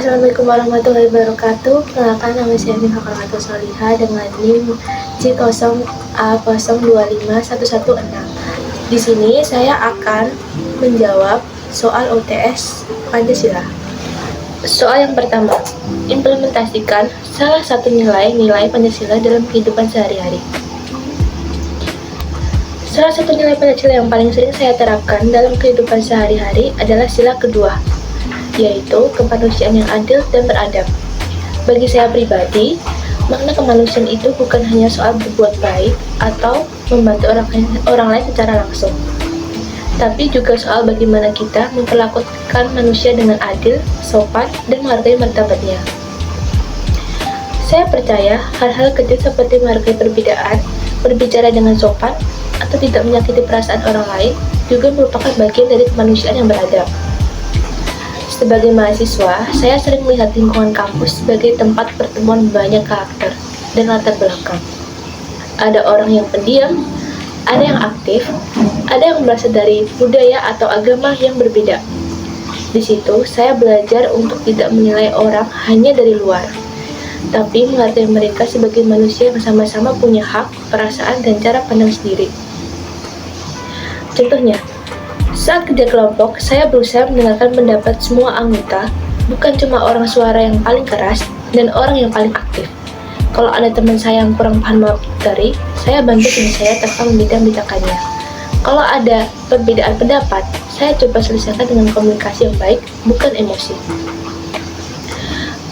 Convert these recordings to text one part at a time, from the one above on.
Assalamualaikum warahmatullahi wabarakatuh. Perkenalkan, nama saya Miha Kalmatul Soliha dengan NIM C0A0251116. Di sini saya akan menjawab soal UTS Pancasila. Soal yang pertama, implementasikan salah satu nilai-nilai Pancasila dalam kehidupan sehari-hari. Salah satu nilai Pancasila yang paling sering saya terapkan dalam kehidupan sehari-hari adalah sila kedua, yaitu kemanusiaan yang adil dan beradab. Bagi saya pribadi, makna kemanusiaan itu bukan hanya soal berbuat baik atau membantu orang lain secara langsung, tapi juga soal bagaimana kita memperlakukan manusia dengan adil, sopan, dan menghargai martabatnya. Saya percaya hal-hal kecil seperti menghargai perbedaan, berbicara dengan sopan, atau tidak menyakiti perasaan orang lain juga merupakan bagian dari kemanusiaan yang beradab. Sebagai mahasiswa, saya sering melihat lingkungan kampus sebagai tempat pertemuan banyak karakter dan latar belakang. Ada orang yang pendiam, ada yang aktif, ada yang berasal dari budaya atau agama yang berbeda. Di situ, saya belajar untuk tidak menilai orang hanya dari luar, tapi menghargai mereka sebagai manusia yang sama-sama punya hak, perasaan, dan cara pandang sendiri. Contohnya, saat kerja kelompok, saya berusaha mendengarkan pendapat semua anggota, bukan cuma orang suara yang paling keras dan orang yang paling aktif. Kalau ada teman saya yang kurang paham materi, saya bantu teman saya tanpa membeda-bedakannya. Kalau ada perbedaan pendapat, saya coba selesaikan dengan komunikasi yang baik, bukan emosi.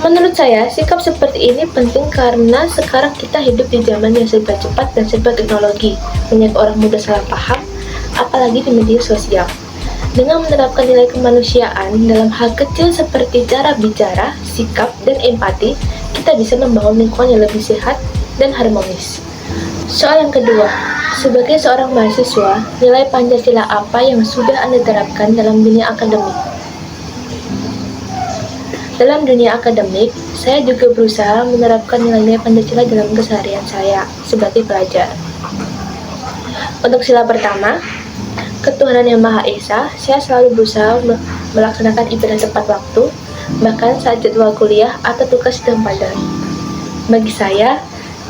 Menurut saya, sikap seperti ini penting karena sekarang kita hidup di zaman yang serba cepat dan serba teknologi. Banyak orang mudah salah paham, apalagi di media sosial. Dengan menerapkan nilai kemanusiaan dalam hal kecil seperti cara bicara, sikap, dan empati, kita bisa membangun lingkungan yang lebih sehat dan harmonis. Soal yang kedua, sebagai seorang mahasiswa, nilai Pancasila apa yang sudah Anda terapkan dalam dunia akademik? Dalam dunia akademik, saya juga berusaha menerapkan nilai-nilai Pancasila dalam keseharian saya sebagai pelajar. Untuk sila pertama, ketuhanan yang Maha Esa, saya selalu berusaha melaksanakan ibadah tepat waktu, bahkan saat jadwal kuliah atau tugas sedang padat. Bagi saya,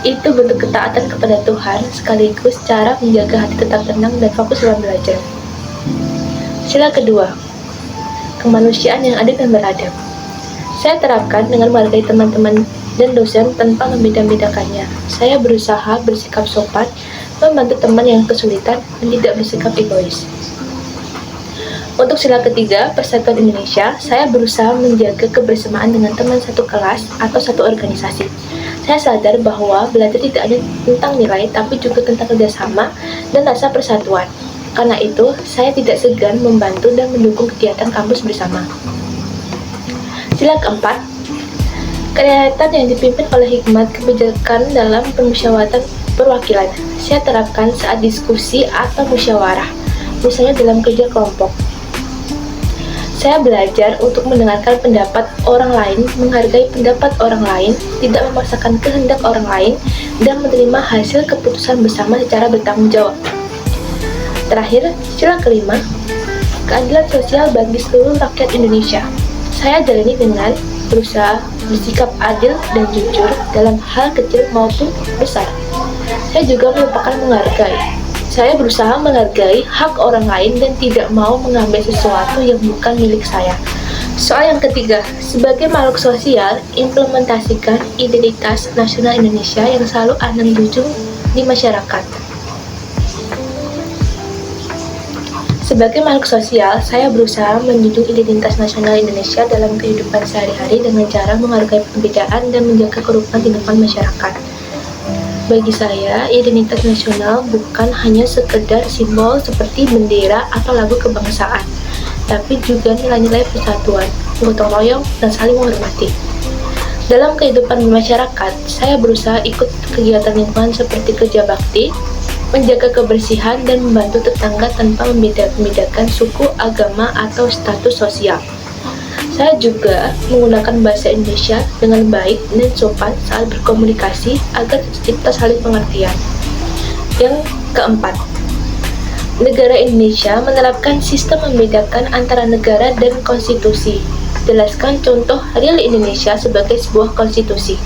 itu bentuk ketaatan kepada Tuhan sekaligus cara menjaga hati tetap tenang dan fokus dalam belajar. Sila kedua, kemanusiaan yang adil dan beradab. Saya terapkan dengan menghargai teman-teman dan dosen tanpa membeda-bedakannya. Saya berusaha bersikap sopan, membantu teman yang kesulitan, dan tidak bersikap egois. Untuk sila ketiga, Persatuan Indonesia, saya berusaha menjaga kebersamaan dengan teman satu kelas atau satu organisasi. Saya sadar bahwa belajar tidak hanya tentang nilai, tapi juga tentang kerjasama dan rasa persatuan. Karena itu, saya tidak segan membantu dan mendukung kegiatan kampus bersama. Sila keempat, kegiatan yang dipimpin oleh hikmat kebijakan dalam permusyawaratan perwakilan. Saya terapkan saat diskusi atau musyawarah, misalnya dalam kerja kelompok. Saya belajar untuk mendengarkan pendapat orang lain, menghargai pendapat orang lain, tidak memaksakan kehendak orang lain, dan menerima hasil keputusan bersama secara bertanggung jawab. Terakhir, sila kelima, keadilan sosial bagi seluruh rakyat Indonesia. Saya jalani dengan berusaha bersikap adil dan jujur dalam hal kecil maupun besar. Saya juga melupakan menghargai. Saya berusaha menghargai hak orang lain dan tidak mau mengambil sesuatu yang bukan milik saya. Soal yang ketiga, sebagai makhluk sosial, implementasikan identitas nasional Indonesia yang selalu Anda junjung di masyarakat. Sebagai makhluk sosial, saya berusaha menjunjung identitas nasional Indonesia dalam kehidupan sehari-hari dengan cara menghargai perbedaan dan menjaga kerukunan di depan masyarakat. Bagi saya, identitas nasional bukan hanya sekedar simbol seperti bendera atau lagu kebangsaan, tapi juga nilai-nilai persatuan, gotong royong, dan saling menghormati. Dalam kehidupan masyarakat, saya berusaha ikut kegiatan lingkungan seperti kerja bakti, menjaga kebersihan, dan membantu tetangga tanpa membeda-bedakan suku, agama, atau status sosial. Saya juga menggunakan bahasa Indonesia dengan baik dan sopan saat berkomunikasi agar tercipta saling pengertian. Yang keempat, negara Indonesia menerapkan sistem membedakan antara negara dan konstitusi. Jelaskan contoh real Indonesia sebagai sebuah konstitusi.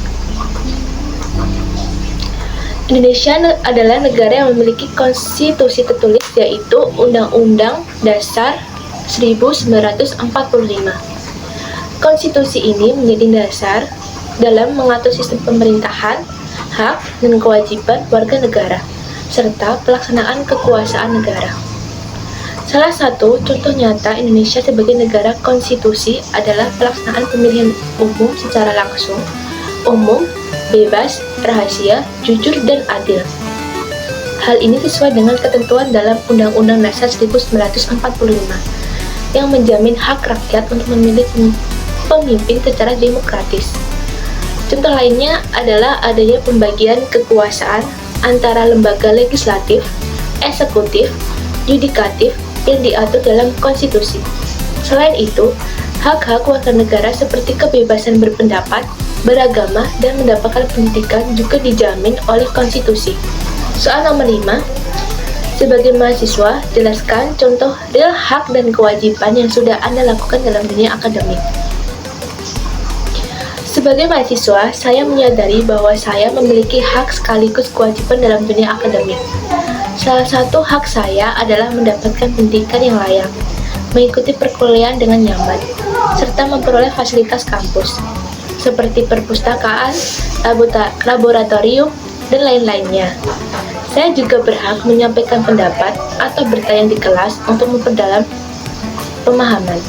Indonesia adalah negara yang memiliki konstitusi tertulis, yaitu Undang-Undang Dasar 1945. Konstitusi ini menjadi dasar dalam mengatur sistem pemerintahan, hak dan kewajiban warga negara, serta pelaksanaan kekuasaan negara. Salah satu contoh nyata Indonesia sebagai negara konstitusi adalah pelaksanaan pemilihan umum secara langsung, umum, bebas, rahasia, jujur, dan adil. Hal ini sesuai dengan ketentuan dalam Undang-Undang Dasar 1945 yang menjamin hak rakyat untuk memilih pemimpin secara demokratis. Contoh lainnya adalah adanya pembagian kekuasaan antara lembaga legislatif, eksekutif, yudikatif yang diatur dalam konstitusi. Selain itu, hak-hak warga negara seperti kebebasan berpendapat, beragama, dan mendapatkan pendidikan juga dijamin oleh konstitusi. Soal nomor 5, sebagai mahasiswa, jelaskan contoh real hak dan kewajiban yang sudah Anda lakukan dalam dunia akademik. Sebagai mahasiswa, saya menyadari bahwa saya memiliki hak sekaligus kewajiban dalam dunia akademik. Salah satu hak saya adalah mendapatkan pendidikan yang layak, mengikuti perkuliahan dengan nyaman, serta memperoleh fasilitas kampus, seperti perpustakaan, laboratorium, dan lain-lainnya. Saya juga berhak menyampaikan pendapat atau bertanya di kelas untuk memperdalam pemahaman.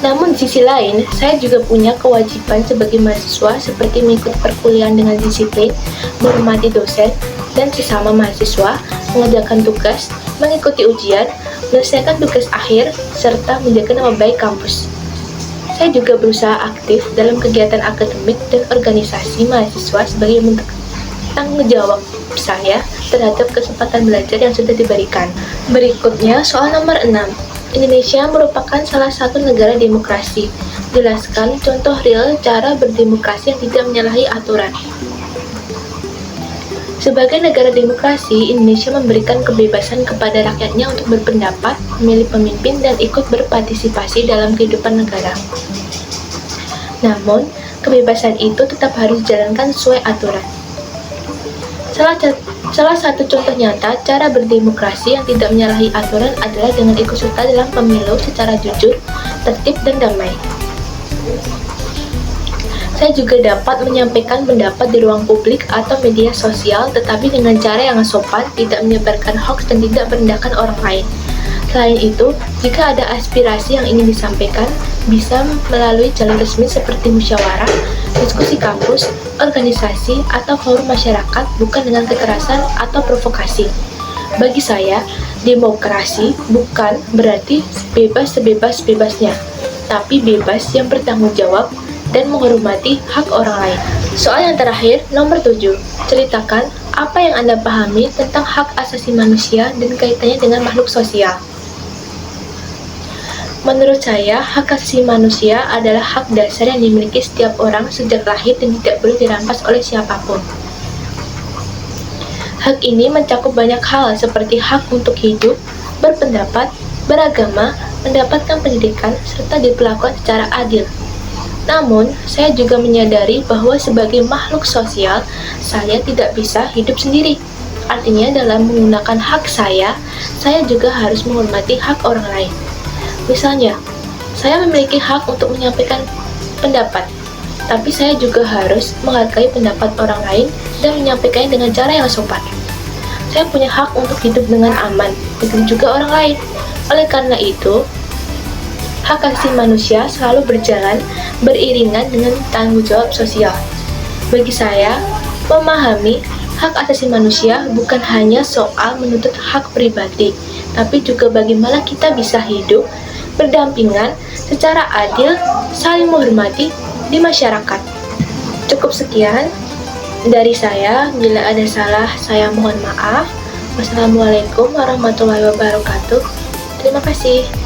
Namun di sisi lain, saya juga punya kewajiban sebagai mahasiswa seperti mengikuti perkuliahan dengan disiplin, menghormati dosen dan sesama mahasiswa, mengerjakan tugas, mengikuti ujian, menyelesaikan tugas akhir, serta menjaga nama baik kampus. Saya juga berusaha aktif dalam kegiatan akademik dan organisasi mahasiswa sebagai bentuk tanggung jawab saya terhadap kesempatan belajar yang sudah diberikan. Berikutnya, soal nomor 6. Indonesia merupakan salah satu negara demokrasi. Jelaskan contoh real cara berdemokrasi yang tidak menyalahi aturan. Sebagai negara demokrasi, Indonesia memberikan kebebasan kepada rakyatnya untuk berpendapat, memilih pemimpin, dan ikut berpartisipasi dalam kehidupan negara. Namun, kebebasan itu tetap harus dijalankan sesuai aturan. Salah satu contoh nyata cara berdemokrasi yang tidak menyalahi aturan adalah dengan ikut serta dalam pemilu secara jujur, tertib, dan damai. Saya juga dapat menyampaikan pendapat di ruang publik atau media sosial, tetapi dengan cara yang sopan, tidak menyebarkan hoaks dan tidak merendahkan orang lain. Selain itu, jika ada aspirasi yang ingin disampaikan, bisa melalui jalur resmi seperti musyawarah, diskusi kampus, organisasi, atau forum masyarakat, bukan dengan kekerasan atau provokasi. Bagi saya, demokrasi bukan berarti bebas sebebas-bebasnya, tapi bebas yang bertanggung jawab dan menghormati hak orang lain. Soal yang terakhir, nomor 7. Ceritakan apa yang Anda pahami tentang hak asasi manusia dan kaitannya dengan makhluk sosial. Menurut saya, hak asasi manusia adalah hak dasar yang dimiliki setiap orang sejak lahir dan tidak boleh dirampas oleh siapapun. Hak ini mencakup banyak hal seperti hak untuk hidup, berpendapat, beragama, mendapatkan pendidikan, serta diperlakukan secara adil. Namun, saya juga menyadari bahwa sebagai makhluk sosial, saya tidak bisa hidup sendiri. Artinya, dalam menggunakan hak saya juga harus menghormati hak orang lain. Misalnya, saya memiliki hak untuk menyampaikan pendapat, tapi saya juga harus menghargai pendapat orang lain dan menyampaikannya dengan cara yang sopan. Saya punya hak untuk hidup dengan aman, begitu juga orang lain. Oleh karena itu, hak asasi manusia selalu berjalan beriringan dengan tanggung jawab sosial. Bagi saya, memahami hak asasi manusia bukan hanya soal menuntut hak pribadi, tapi juga bagaimana kita bisa hidup berdampingan secara adil, saling menghormati di masyarakat. Cukup sekian dari saya. Bila ada salah, saya mohon maaf. Wassalamualaikum warahmatullahi wabarakatuh. Terima kasih.